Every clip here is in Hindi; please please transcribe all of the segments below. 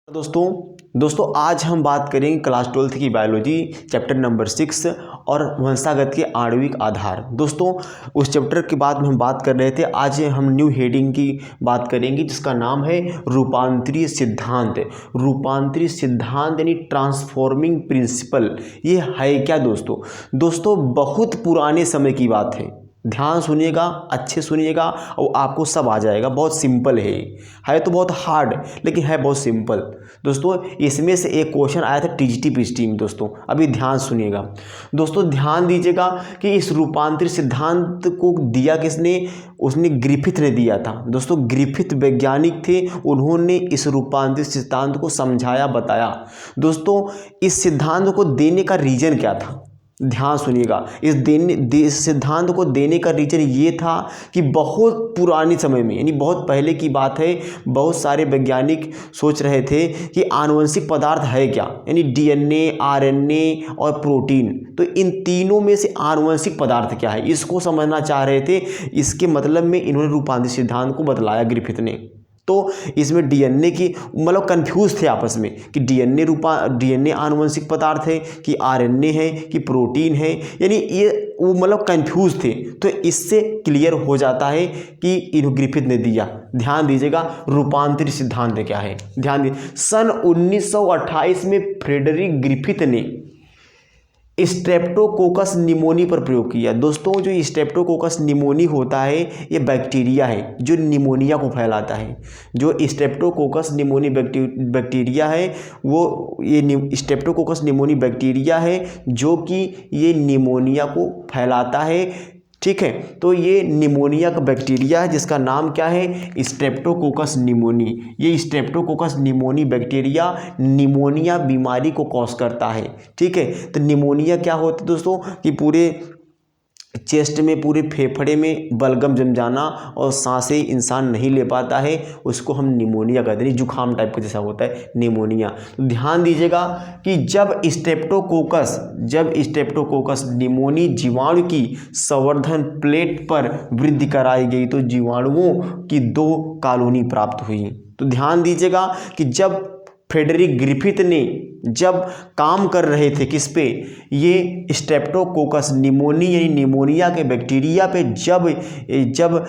दोस्तों आज हम बात करेंगे क्लास 12th की बायोलॉजी चैप्टर नंबर 6 और वंशागत के आणविक आधार। दोस्तों उस चैप्टर के बाद में हम बात कर रहे थे, आज हम न्यू हेडिंग की बात करेंगे जिसका नाम है रूपांतरीय सिद्धांत। रूपांतरीय सिद्धांत यानी ट्रांसफॉर्मिंग प्रिंसिपल। ये है क्या दोस्तों बहुत पुराने समय की बात है। ध्यान सुनिएगा, अच्छे सुनिएगा और आपको सब आ जाएगा। बहुत सिंपल है तो बहुत हार्ड लेकिन है बहुत सिंपल। दोस्तों इसमें से एक क्वेश्चन आया था टीजीटी पीजीटी में। दोस्तों अभी ध्यान सुनिएगा, दोस्तों ध्यान दीजिएगा कि इस रूपांतरित सिद्धांत को दिया किसने? उसने ग्रिफिथ ने दिया था। दोस्तों ग्रिफिथ वैज्ञानिक थे, उन्होंने इस रूपांतरित सिद्धांत को समझाया, बताया। दोस्तों इस सिद्धांत को देने का रीजन क्या था? ध्यान सुनिएगा, इस सिद्धांत को देने का रीजन ये था कि बहुत पुराने समय में यानी बहुत पहले की बात है, बहुत सारे वैज्ञानिक सोच रहे थे कि आनुवंशिक पदार्थ है क्या, यानी डीएनए, आरएनए और प्रोटीन। तो इन तीनों में से आनुवंशिक पदार्थ क्या है, इसको समझना चाह रहे थे। इसके मतलब में इन्होंने रूपांतरित सिद्धांत को बतलाया ग्रिफिथ ने। तो इसमें डीएनए की मतलब कंफ्यूज थे आपस में कि डीएनए आनुवंशिक पदार्थ है कि आरएनए है कि प्रोटीन है, यानी ये वो मतलब कंफ्यूज थे। तो इससे क्लियर हो जाता है कि इन ग्रिफिथ ने दिया। ध्यान दीजिएगा रूपांतरित सिद्धांत क्या है। ध्यान दीजिए, सन 1928 में फ्रेडरिक ग्रिफिथ ने स्ट्रेप्टोकोकस निमोनी पर प्रयोग किया। दोस्तों जो स्ट्रेप्टोकोकस निमोनी होता है ये बैक्टीरिया है जो निमोनिया को फैलाता है। जो स्ट्रेप्टोकोकस निमोनी बैक्टीरिया है वो ये स्ट्रेप्टोकोकस निमोनी बैक्टीरिया है जो कि ये निमोनिया को फैलाता है। ठीक है, तो ये निमोनिया का बैक्टीरिया है जिसका नाम क्या है? Streptococcus pneumoniae. ये स्ट्रेप्टोकोकस निमोनी बैक्टीरिया निमोनिया बीमारी को कॉज करता है। ठीक है, तो निमोनिया क्या होता है दोस्तों कि पूरे चेस्ट में, पूरे फेफड़े में बलगम जम जाना और सांसें इंसान नहीं ले पाता है, उसको हम निमोनिया कहते हैं। जुकाम टाइप का जैसा होता है निमोनिया। तो ध्यान दीजिएगा कि जब स्ट्रेप्टोकोकस निमोनी जीवाणु की संवर्धन प्लेट पर वृद्धि कराई गई तो जीवाणुओं की 2 कॉलोनी प्राप्त हुई। तो ध्यान दीजिएगा कि जब फ्रेडरिक ग्रिफिथ ने जब काम कर रहे थे किस पे? ये स्ट्रेप्टोकोकस निमोनी यानी निमोनिया के बैक्टीरिया पे जब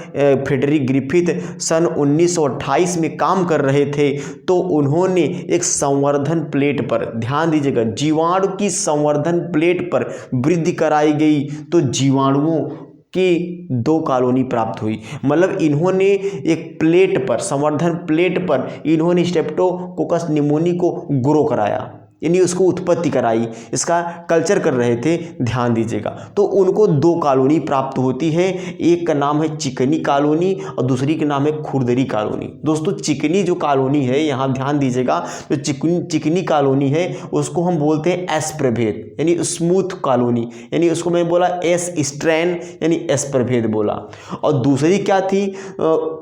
फ्रेडरिक ग्रिफिथ सन 1928 में काम कर रहे थे तो उन्होंने एक संवर्धन प्लेट पर, ध्यान दीजिएगा, जीवाणु की संवर्धन प्लेट पर वृद्धि कराई गई तो जीवाणुओं की 2 कॉलोनी प्राप्त हुई। मतलब इन्होंने एक प्लेट पर, संवर्धन प्लेट पर इन्होंने स्ट्रेप्टोकोकस निमोनी को ग्रो कराया, यानी उसको उत्पत्ति कराई, इसका कल्चर कर रहे थे। ध्यान दीजिएगा, तो उनको 2 कॉलोनी प्राप्त होती है। एक का नाम है चिकनी कॉलोनी और दूसरी का नाम है खुरदरी कॉलोनी। दोस्तों चिकनी जो कॉलोनी है, यहाँ ध्यान दीजिएगा, जो चिकनी कॉलोनी है उसको हम बोलते हैं एस प्रभेद यानी स्मूथ कॉलोनी, यानी उसको मैं बोला एस स्ट्रैन यानी एस प्रभेद बोला। और दूसरी क्या थी?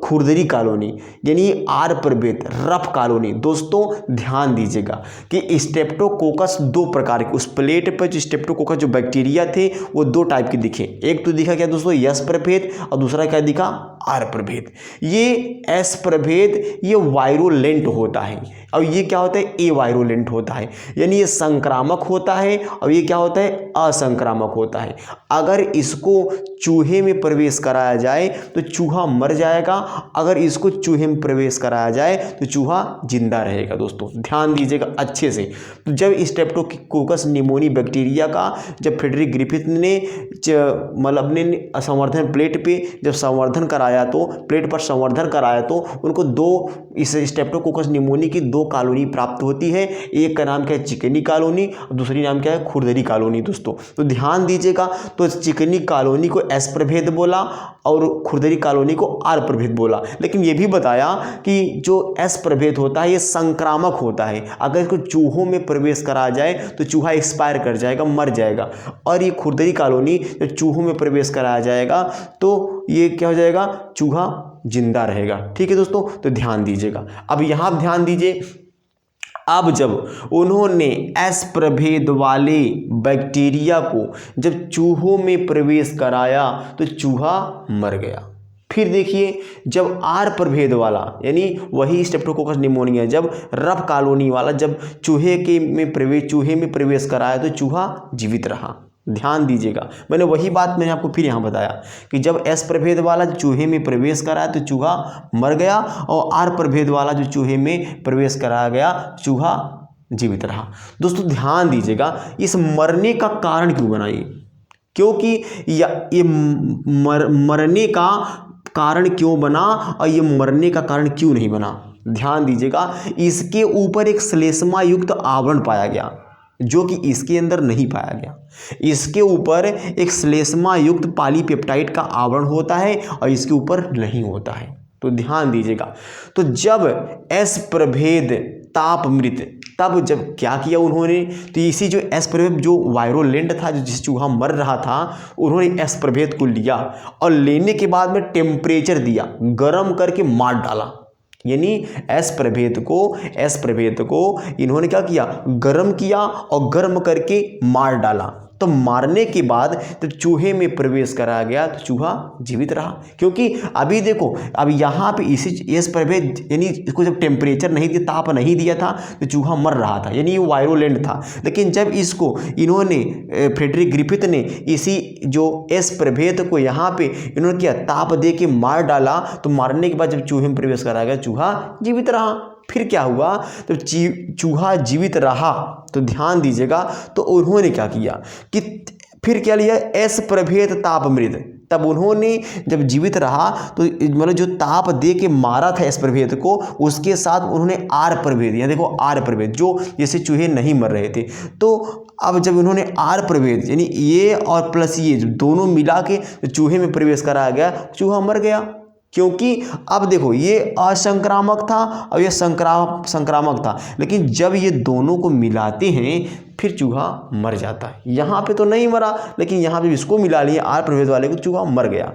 खुरदरी कॉलोनी यानी आर प्रभेद, रफ कॉलोनी। दोस्तों ध्यान दीजिएगा कि स्ट्रेप्टोकोकस 2 प्रकार के, उस प्लेट पर जो स्ट्रेप्टोकोकस जो बैक्टीरिया थे वो 2 टाइप के दिखे। एक तो दिखा क्या दोस्तों? एस प्रभेद और दूसरा क्या दिखा? आर प्रभेद। ये एस प्रभेद ये वायरोलेंट होता है और ये क्या होता है? ए वायरोलेंट होता है, यानी ये संक्रामक होता है और ये क्या होता है? असंक्रामक होता है। अगर इसको चूहे में प्रवेश कराया जाए तो चूहा मर जाएगा, अगर इसको चूहे में प्रवेश कराया जाए तो चूहा जिंदा रहेगा। दोस्तों ध्यान दीजिएगा अच्छे से। तो जब स्ट्रेप्टोकोकस निमोनी बैक्टीरिया का जब फ्रेडरिक ग्रिफिथ ने मतलब अपने संवर्धन प्लेट पे जब संवर्धन कराया, तो प्लेट पर संवर्धन कराया तो उनको 2 इस स्ट्रेप्टोकोकस निमोनी की 2 कॉलोनी प्राप्त होती है। एक का नाम क्या है? चिकनी कॉलोनी और दूसरी नाम क्या है? खुरदरी कॉलोनी। दोस्तों तो ध्यान दीजिएगा, तो चिकनी कॉलोनी को एस प्रभेद बोला और खुरदरी कॉलोनी को आर प्रभेद बोला। लेकिन ये भी बताया कि जो एस प्रभेद होता है ये संक्रामक होता है, अगर इसको चूहों में प्रवेश कराया जाए तो चूहा एक्सपायर कर जाएगा, मर जाएगा। और ये खुरदरी कॉलोनी जब चूहों में प्रवेश कराया जाएगा तो ये क्या हो जाएगा? चूहा जिंदा रहेगा। ठीक है दोस्तों, तो ध्यान दीजिएगा। अब यहाँ ध्यान दीजिए, अब जब उन्होंने एस प्रभेद वाले बैक्टीरिया को जब चूहों में प्रवेश कराया तो चूहा मर गया। फिर देखिए जब आर प्रभेद वाला यानी वही स्ट्रेप्टोकोकस निमोनिया जब रफ कॉलोनी वाला जब चूहे में प्रवेश कराया तो चूहा जीवित रहा। ध्यान दीजिएगा, मैंने वही बात मैंने आपको फिर यहाँ बताया कि जब एस प्रभेद वाला जो चूहे में प्रवेश कराया तो चूहा मर गया, और आर प्रभेद वाला जो चूहे में प्रवेश कराया गया चूहा जीवित रहा। दोस्तों ध्यान दीजिएगा, इस मरने का कारण क्यों बना क्योंकि ये मरने का कारण क्यों बना और ये मरने का कारण क्यों नहीं बना। ध्यान दीजिएगा, इसके ऊपर एक श्लेष्मा युक्त आवरण पाया गया जो कि इसके अंदर नहीं पाया गया। इसके ऊपर एक श्लेष्मा युक्त पॉलीपेप्टाइड का आवरण होता है और इसके ऊपर नहीं होता है। तो ध्यान दीजिएगा, तो जब एस प्रभेद ताप मृत तब जब क्या किया उन्होंने, तो इसी जो एस प्रभेद जो वायरोलेंट था जो जिस चूहा मर रहा था उन्होंने एस प्रभेद को लिया और लेने के बाद में टेम्परेचर दिया, गर्म करके मार डाला। यानी एस प्रभेद को इन्होंने क्या किया, गर्म किया और गर्म करके मार डाला। तो मारने के बाद तो चूहे में प्रवेश कराया गया तो चूहा जीवित रहा। क्योंकि अभी देखो, अब यहाँ पे इसी एस प्रभेद यानी इसको जब टेम्परेचर नहीं दिया, ताप नहीं दिया था तो चूहा मर रहा था, यानी ये वायरोलेंट था। लेकिन जब इसको इन्होंने फ्रेडरिक ग्रिफिथ ने इसी जो एस प्रभेद को यहाँ पे इन्होंने क्या ताप दे के मार डाला, तो मारने के बाद जब चूहे में प्रवेश कराया गया चूहा जीवित रहा। फिर क्या हुआ, तो चूहा जीवित रहा। तो ध्यान दीजिएगा, तो उन्होंने क्या किया कि फिर क्या लिया, एस प्रभेद ताप मृत। तब उन्होंने जब जीवित रहा तो मतलब जो ताप दे के मारा था एस प्रभेद को, उसके साथ उन्होंने आर प्रभेद, यहाँ देखो आर प्रभेद जो जैसे चूहे नहीं मर रहे थे, तो अब जब उन्होंने आर प्रभेद यानी ये और प्लस ये दोनों मिला के चूहे में प्रवेश कराया गया, चूहा मर गया। क्योंकि अब देखो ये असंक्रामक था और ये संक्रामक था, लेकिन जब ये दोनों को मिलाते हैं फिर चूहा मर जाता है। यहाँ पे तो नहीं मरा, लेकिन यहाँ पे इसको मिला लिए आर प्रभेद वाले को, चूहा मर गया।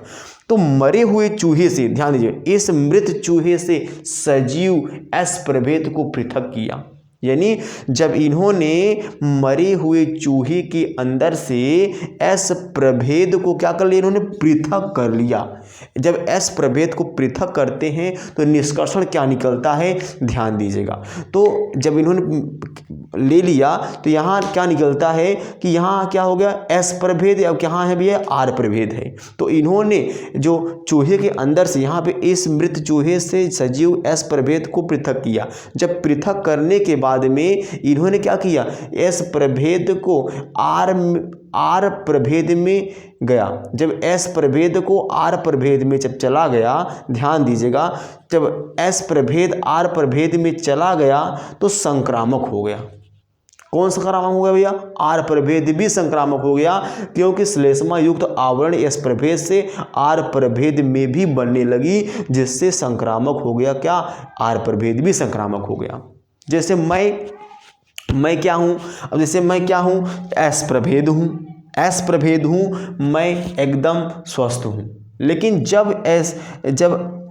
तो मरे हुए चूहे से, ध्यान दीजिए, इस मृत चूहे से सजीव एस प्रभेद को पृथक किया। यानी जब इन्होंने मरे हुए चूहे के अंदर से एस प्रभेद को क्या कर लिया, इन्होंने पृथक कर लिया। जब एस प्रभेद को पृथक करते हैं तो निष्कर्षण क्या निकलता है, ध्यान दीजिएगा। तो जब इन्होंने ले लिया तो यहाँ क्या निकलता है कि यहाँ क्या हो गया, एस प्रभेद, अब यहाँ है भैया आर प्रभेद है। तो इन्होंने जो चूहे के अंदर से यहाँ पे इस मृत चूहे से सजीव एस प्रभेद को पृथक किया। जब पृथक करने के बाद में इन्होंने क्या किया, एस प्रभेद को आर प्रभेद में गया। जब एस प्रभेद को आर प्रभेद में जब चला गया, ध्यान दीजिएगा, जब एस प्रभेद आर प्रभेद में चला गया तो संक्रामक हो गया। कौन संक्रामक हो गया भैया, आर प्रभेद भी संक्रामक हो गया, क्योंकि श्लेष्मा युक्त आवरण एस प्रभेद से आर प्रभेद में भी बनने लगी, जिससे संक्रामक हो गया क्या, आर प्रभेद भी संक्रामक हो गया। जैसे मैं क्या हूँ, अब जैसे मैं क्या हूँ, एस प्रभेद हूँ, मैं एकदम स्वस्थ हूँ। लेकिन जब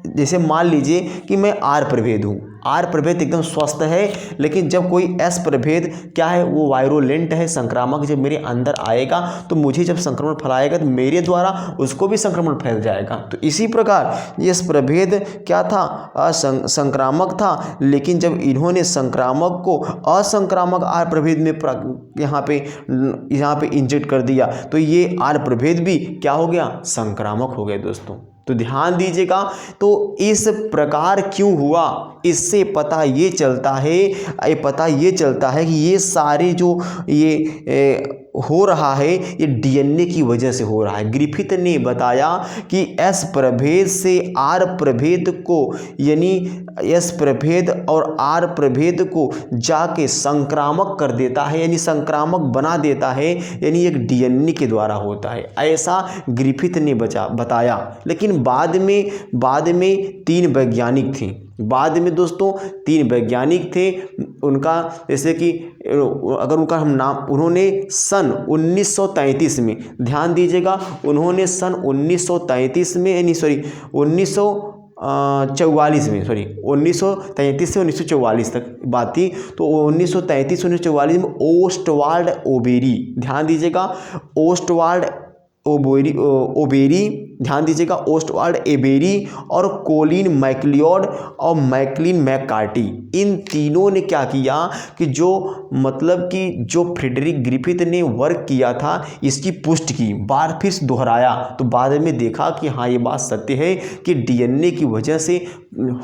जैसे मान लीजिए कि मैं आर प्रभेद हूँ, आर प्रभेद एकदम स्वस्थ है, लेकिन जब कोई एस प्रभेद क्या है, वो वायरोलेंट है, संक्रामक, जब मेरे अंदर आएगा तो मुझे जब संक्रमण फैलाएगा तो मेरे द्वारा उसको भी संक्रमण फैल जाएगा। तो इसी प्रकार ये प्रभेद क्या था, संक्रामक था, लेकिन जब इन्होंने संक्रामक को असंक्रामक आर प्रभेद में यहाँ पे इंजेक्ट कर दिया तो ये आर प्रभेद भी क्या हो गया, संक्रामक हो गए दोस्तों। तो ध्यान दीजिएगा, तो इस प्रकार क्यों हुआ, इससे पता ये चलता है कि ये सारे जो हो रहा है ये डीएनए की वजह से हो रहा है। ग्रिफिथ ने बताया कि एस प्रभेद से आर प्रभेद को, यानी एस प्रभेद और आर प्रभेद को जाके संक्रामक कर देता है, यानी संक्रामक बना देता है, यानी एक डीएनए के द्वारा होता है, ऐसा ग्रिफिथ ने बताया। लेकिन बाद में 3 वैज्ञानिक थे, बाद में दोस्तों 3 वैज्ञानिक थे। उनका जैसे कि अगर उनका हम नाम, उन्होंने सन 1933 में, ध्यान दीजिएगा, उन्होंने सन 1933 में, यानी सॉरी 1944 में, सॉरी 1933 से 1944 तक बात थी। तो 1933-1944 में ओस्टवाल्ड ओबेरी, ध्यान दीजिएगा, ओस्टवाल्ड ओबेरी ध्यान दीजिएगा, ओस्टवाल्ड एबेरी और कोलिन मैक्लियोड और मैकलिन मैककार्टी, इन तीनों ने क्या किया कि जो मतलब कि जो फ्रेडरिक ग्रिफिथ ने वर्क किया था इसकी पुष्टि की, बार फिर दोहराया। तो बाद में देखा कि हाँ ये बात सत्य है कि डीएनए की वजह से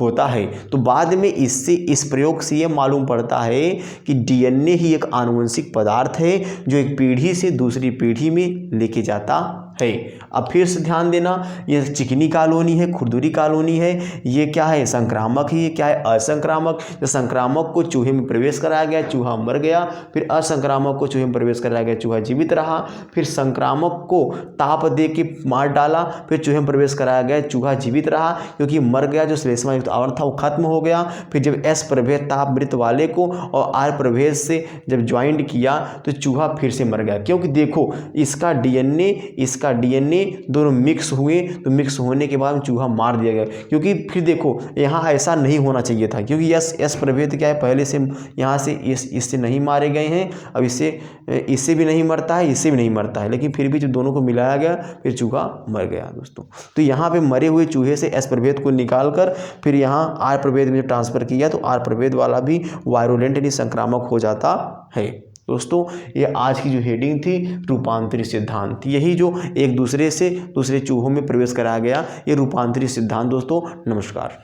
होता है। तो बाद में इससे इस प्रयोग से ये मालूम पड़ता है कि डीएनए ही एक आनुवंशिक पदार्थ है जो एक पीढ़ी से दूसरी पीढ़ी में लेके जाता है। अब फिर से ध्यान देना, ये चिकनी कॉलोनी है, खुरदुरी कॉलोनी है, ये क्या है, संक्रामक है, ये क्या है, असंक्रामक। तो संक्रामक को चूहे में प्रवेश कराया गया, चूहा मर गया। फिर असंक्रामक को चूहे में प्रवेश कराया गया, चूहा जीवित रहा। फिर संक्रामक को ताप दे के मार डाला, फिर चूहे में प्रवेश कराया गया, चूहा जीवित रहा क्योंकि मर गया, जो श्लेष्मा युक्त आवरण था वो खत्म हो गया। फिर जब एस प्रभेद ताप मृत वाले को और आर प्रभेद से जब ज्वाइंट किया तो चूहा फिर से मर गया, क्योंकि देखो इसका डीएनए दोनों मिक्स हुए, तो मिक्स होने के बाद चूहा मार दिया गया। क्योंकि फिर देखो यहाँ ऐसा नहीं होना चाहिए था, क्योंकि एस प्रभेद क्या है, पहले से यहाँ से इससे नहीं मारे गए हैं, अब इससे भी नहीं मरता है, इससे भी नहीं मरता है, लेकिन फिर भी जब दोनों को मिलाया गया फिर चूहा मर गया दोस्तों। तो यहाँ पे मरे हुए चूहे से एस प्रभेद को निकाल कर फिर यहाँ आर प्रभेद में ट्रांसफर किया, तो आर प्रभेद वाला भी वायरुलेंट यानी संक्रामक हो जाता है। दोस्तों ये आज की जो हेडिंग थी रूपांतरित सिद्धांत, यही जो एक दूसरे से दूसरे चूहों में प्रवेश कराया गया, ये रूपांतरित सिद्धांत। दोस्तों नमस्कार।